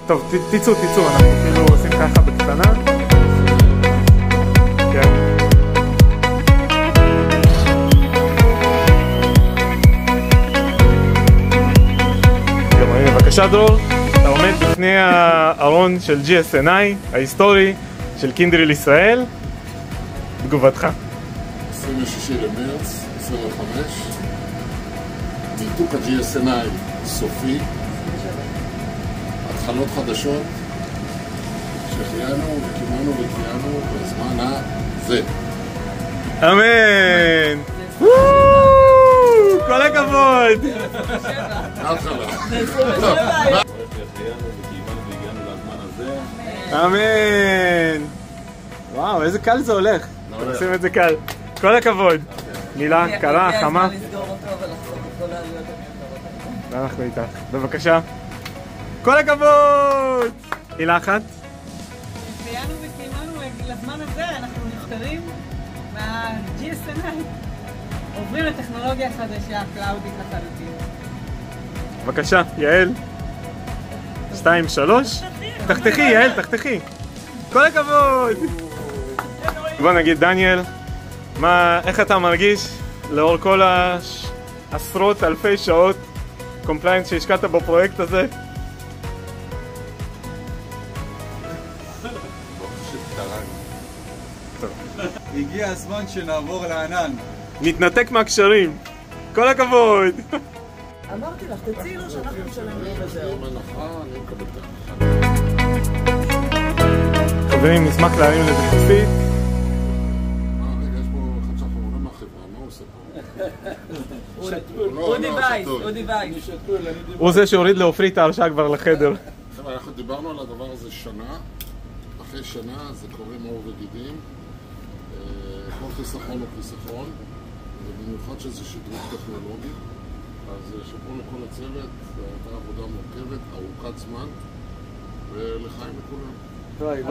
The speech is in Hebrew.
טוב, תצאו, אנחנו כאילו עושים ככה בקטנה. כן. בבקשה דרור, אתה עומד בפני הארון של GSNI, ההיסטורי של קינדריל ישראל. תגובתך. 26 למרץ 25, ניתוק ה-GSNI סופי, התחלות חדשות שהחיינו וקימנו וקיינו בזמן הזה. אמן! כל הכבוד! אמן! וואו, איזה קל זה הולך. אתם עושים את זה קל. כל הכבוד. מילה, קרה, חמה. אנחנו איתך. בבקשה. כל הכבוד! מילה אחת. חיינו וקיימנו לזמן הזה, אנחנו נפטרים מה-GSNI. עוברים לטכנולוגיה חדשה, קלאודית לחלוטין. בבקשה, יעל. 2, 3. תחתכי, יעל, תחתכי. כל הכבוד! בוא נגיד, דניאל, איך אתה מרגיש לאור כל עשרות אלפי שעות קומפליינס שהשקעת בפרויקט הזה? הגיע הזמן שנעבור לענן. נתנתק מהקשרים. כל הכבוד! אמרתי לך, תציעי לו שאנחנו נשלם לו וזהו. אני מקבל את ההנחה. חברים, נשמח להרים לזה כוסית. רגע, יש פה אחד שאנחנו עולה מהחברה, מה הוא עושה פה? הוא דיווייס. הוא זה שהוריד לעופרי את ההרשאה כבר לחדר. חבר'ה, אנחנו דיברנו על הדבר הזה שנה. אחרי שנה זה קוראים עור וגידים. כל חיסכון הוא חיסכון, ובמיוחד שזה שדרוג טכנולוגי. אז שאפו לכל הצוות, הייתה עבודה מורכבת, ארוכת זמן, ולחיים לכולם. ביי.